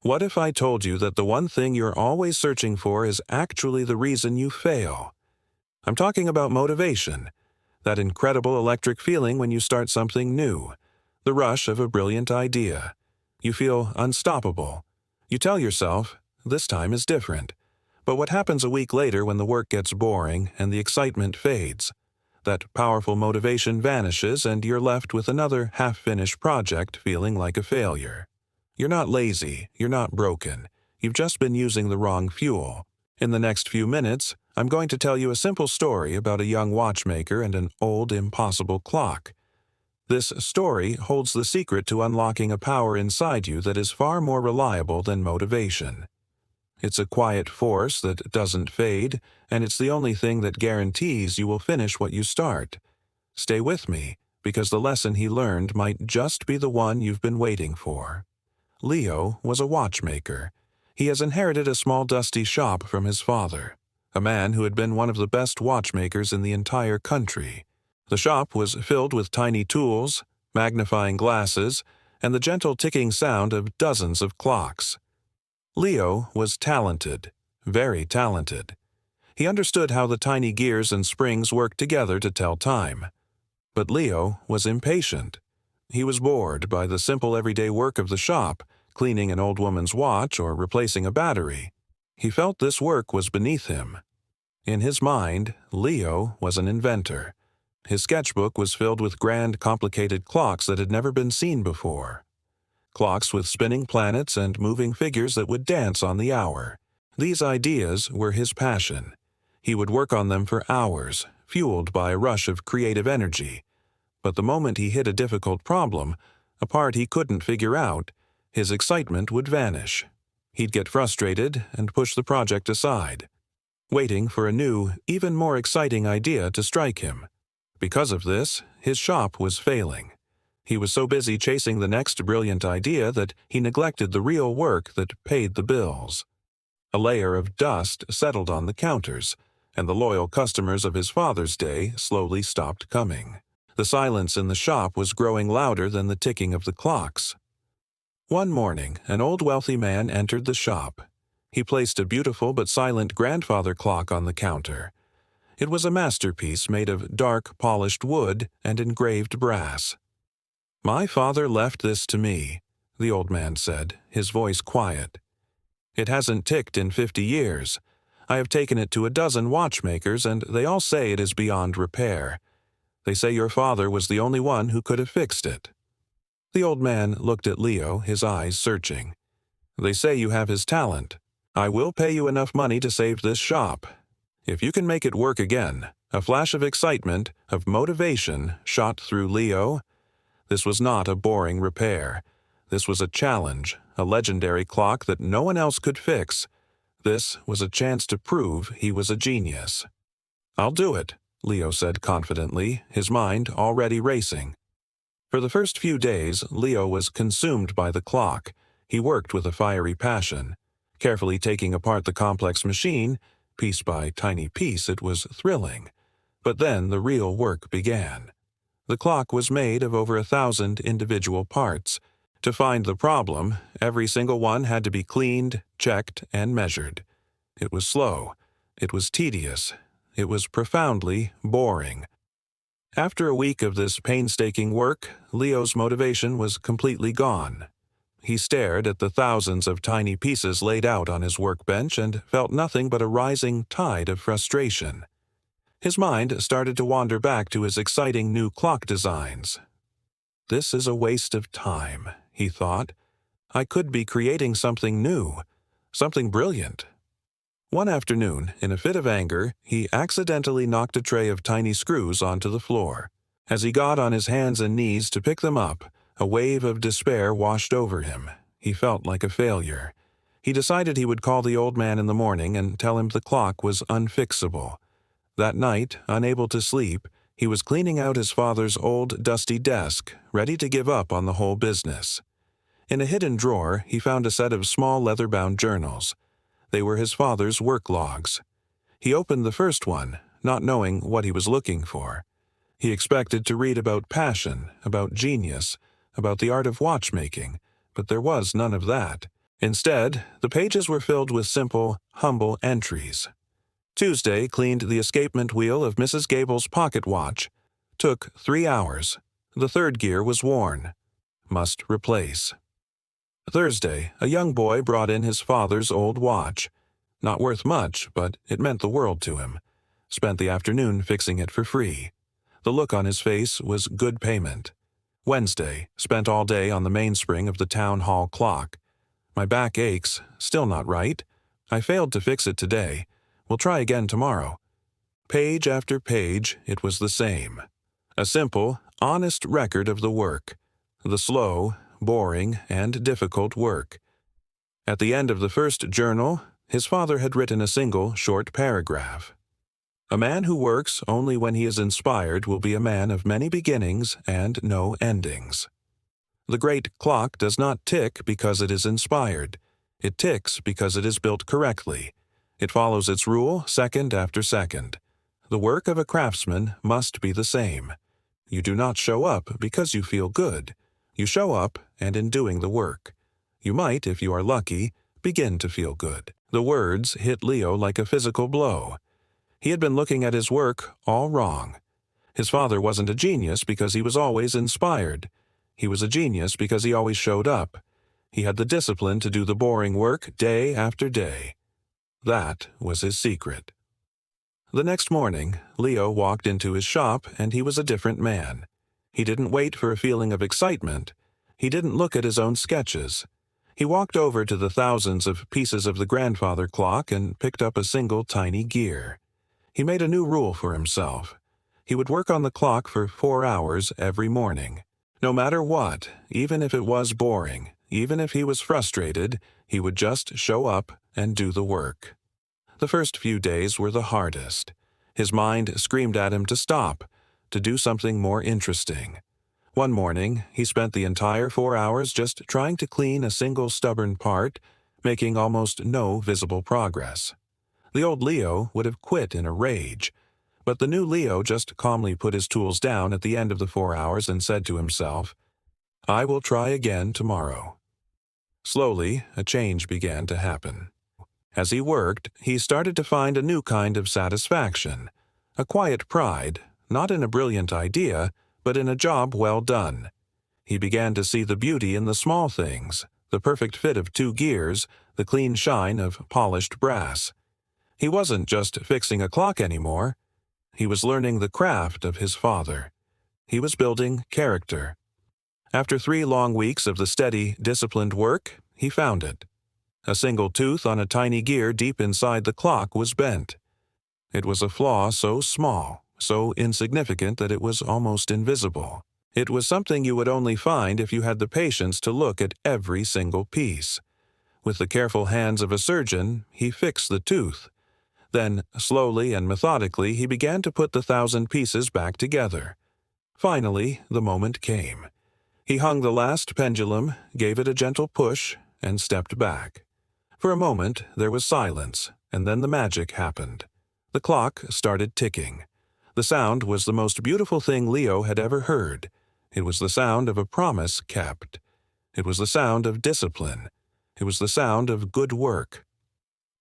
What if I told you that the one thing you're always searching for is actually the reason you fail? I'm talking about motivation, that incredible electric feeling when you start something new, the rush of a brilliant idea. You feel unstoppable. You tell yourself, this time is different. But what happens a week later when the work gets boring and the excitement fades? That powerful motivation vanishes and you're left with another half-finished project feeling like a failure. You're not lazy, you're not broken. You've just been using the wrong fuel. In the next few minutes, I'm going to tell you a simple story about a young watchmaker and an old, impossible clock. This story holds the secret to unlocking a power inside you that is far more reliable than motivation. It's a quiet force that doesn't fade, and it's the only thing that guarantees you will finish what you start. Stay with me, because the lesson he learned might just be the one you've been waiting for. Leo was a watchmaker. He has inherited a small dusty shop from his father, a man who had been one of the best watchmakers in the entire country. The shop was filled with tiny tools, magnifying glasses, and the gentle ticking sound of dozens of clocks. Leo was talented, very talented. He understood how the tiny gears and springs worked together to tell time. But Leo was impatient. He was bored by the simple everyday work of the shop, cleaning an old woman's watch or replacing a battery. He felt this work was beneath him. In his mind, Leo was an inventor. His sketchbook was filled with grand, complicated clocks that had never been seen before. Clocks with spinning planets and moving figures that would dance on the hour. These ideas were his passion. He would work on them for hours, fueled by a rush of creative energy. But the moment he hit a difficult problem, a part he couldn't figure out, his excitement would vanish. He'd get frustrated and push the project aside, waiting for a new, even more exciting idea to strike him. Because of this, his shop was failing. He was so busy chasing the next brilliant idea that he neglected the real work that paid the bills. A layer of dust settled on the counters, and the loyal customers of his father's day slowly stopped coming. The silence in the shop was growing louder than the ticking of the clocks. One morning, an old wealthy man entered the shop. He placed a beautiful but silent grandfather clock on the counter. It was a masterpiece made of dark, polished wood and engraved brass. "My father left this to me," the old man said, his voice quiet. "It hasn't ticked in 50 years. I have taken it to a dozen watchmakers, and they all say it is beyond repair. They say your father was the only one who could have fixed it." The old man looked at Leo, his eyes searching. "They say you have his talent. I will pay you enough money to save this shop. If you can make it work again." A flash of excitement, of motivation, shot through Leo. This was not a boring repair. This was a challenge, a legendary clock that no one else could fix. This was a chance to prove he was a genius. "I'll do it," Leo said confidently, his mind already racing. For the first few days, Leo was consumed by the clock. He worked with a fiery passion. Carefully taking apart the complex machine, piece by tiny piece, it was thrilling. But then the real work began. The clock was made of over 1,000 individual parts. To find the problem, every single one had to be cleaned, checked, and measured. It was slow. It was tedious. It was profoundly boring. After a week of this painstaking work, Leo's motivation was completely gone. He stared at the thousands of tiny pieces laid out on his workbench and felt nothing but a rising tide of frustration. His mind started to wander back to his exciting new clock designs. "This is a waste of time," he thought. "I could be creating something new, something brilliant." One afternoon, in a fit of anger, he accidentally knocked a tray of tiny screws onto the floor. As he got on his hands and knees to pick them up, a wave of despair washed over him. He felt like a failure. He decided he would call the old man in the morning and tell him the clock was unfixable. That night, unable to sleep, he was cleaning out his father's old, dusty desk, ready to give up on the whole business. In a hidden drawer, he found a set of small leather-bound journals. They were his father's work logs. He opened the first one, not knowing what he was looking for. He expected to read about passion, about genius, about the art of watchmaking, but there was none of that. Instead, the pages were filled with simple, humble entries. Tuesday cleaned the escapement wheel of Mrs. Gable's pocket watch. Took 3 hours. The third gear was worn. Must replace. Thursday, a young boy brought in his father's old watch. Not worth much, but it meant the world to him. Spent the afternoon fixing it for free. The look on his face was good payment. Wednesday, spent all day on the mainspring of the town hall clock. My back aches, still not right. I failed to fix it today. We'll try again tomorrow. Page after page, it was the same. A simple, honest record of the work. The slow, boring, and difficult work. At the end of the first journal, his father had written a single, short paragraph. A man who works only when he is inspired will be a man of many beginnings and no endings. The great clock does not tick because it is inspired. It ticks because it is built correctly. It follows its rule second after second. The work of a craftsman must be the same. You do not show up because you feel good. You show up, and in doing the work, you might, if you are lucky, begin to feel good. The words hit Leo like a physical blow. He had been looking at his work all wrong. His father wasn't a genius because he was always inspired. He was a genius because he always showed up. He had the discipline to do the boring work day after day. That was his secret. The next morning, Leo walked into his shop and he was a different man. He didn't wait for a feeling of excitement. He didn't look at his own sketches. He walked over to the thousands of pieces of the grandfather clock and picked up a single tiny gear. He made a new rule for himself. He would work on the clock for 4 hours every morning. No matter what, even if it was boring, even if he was frustrated, he would just show up and do the work. The first few days were the hardest. His mind screamed at him to stop, to do something more interesting. One morning, he spent the entire 4 hours just trying to clean a single stubborn part, making almost no visible progress. The old Leo would have quit in a rage, but the new Leo just calmly put his tools down at the end of the 4 hours and said to himself, "I will try again tomorrow." Slowly, a change began to happen. As he worked, he started to find a new kind of satisfaction, a quiet pride, not in a brilliant idea, but in a job well done. He began to see the beauty in the small things, the perfect fit of 2 gears, the clean shine of polished brass. He wasn't just fixing a clock anymore. He was learning the craft of his father. He was building character. After 3 long weeks of the steady, disciplined work, he found it. A single tooth on a tiny gear deep inside the clock was bent. It was a flaw so small, so insignificant that it was almost invisible. It was something you would only find if you had the patience to look at every single piece. With the careful hands of a surgeon, he fixed the tooth. Then, slowly and methodically, he began to put the 1,000 pieces back together. Finally, the moment came. He hung the last pendulum, gave it a gentle push, and stepped back. For a moment, there was silence, and then the magic happened. The clock started ticking. The sound was the most beautiful thing Leo had ever heard. It was the sound of a promise kept. It was the sound of discipline. It was the sound of good work.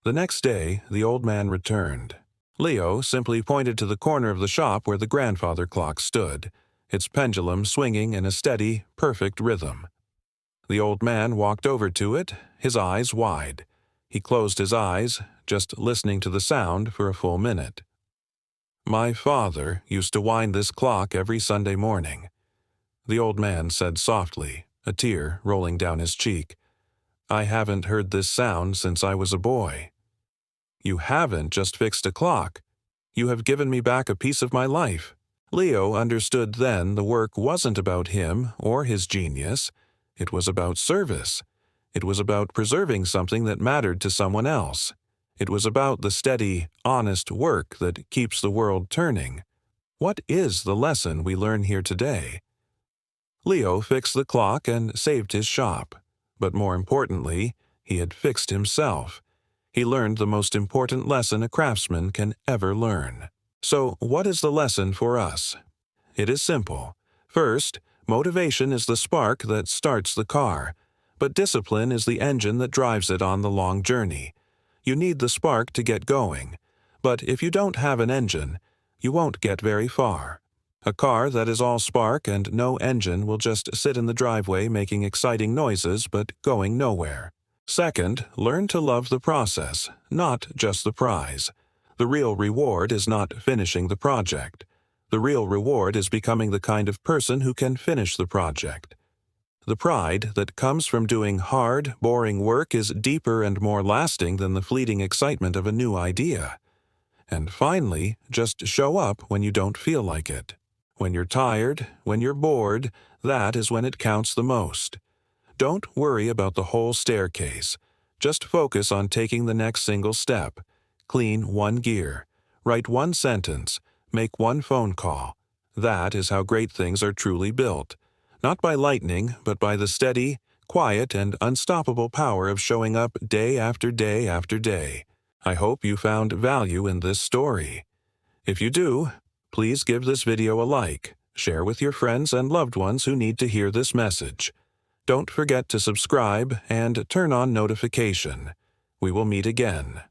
The next day, the old man returned. Leo simply pointed to the corner of the shop where the grandfather clock stood, its pendulum swinging in a steady, perfect rhythm. The old man walked over to it, his eyes wide. He closed his eyes, just listening to the sound for a full minute. "My father used to wind this clock every Sunday morning," the old man said softly, a tear rolling down his cheek. "I haven't heard this sound since I was a boy." "You haven't just fixed a clock. You have given me back a piece of my life." Leo understood then the work wasn't about him or his genius. It was about service. It was about preserving something that mattered to someone else. It was about the steady, honest work that keeps the world turning. What is the lesson we learn here today? Leo fixed the clock and saved his shop. But more importantly, he had fixed himself. He learned the most important lesson a craftsman can ever learn. So, what is the lesson for us? It is simple. First, motivation is the spark that starts the car. but discipline is the engine that drives it on the long journey. You need the spark to get going, but if you don't have an engine, you won't get very far. A car that is all spark and no engine will just sit in the driveway making exciting noises but going nowhere. Second, learn to love the process, not just the prize. The real reward is not finishing the project. The real reward is becoming the kind of person who can finish the project. The pride that comes from doing hard, boring work is deeper and more lasting than the fleeting excitement of a new idea. And finally, just show up when you don't feel like it. When you're tired, when you're bored, that is when it counts the most. Don't worry about the whole staircase. Just focus on taking the next single step. Clean one gear. Write one sentence. Make one phone call. That is how great things are truly built. Not by lightning, but by the steady, quiet, and unstoppable power of showing up day after day after day. I hope you found value in this story. If you do, please give this video a like, share with your friends and loved ones who need to hear this message. Don't forget to subscribe and turn on notification. We will meet again.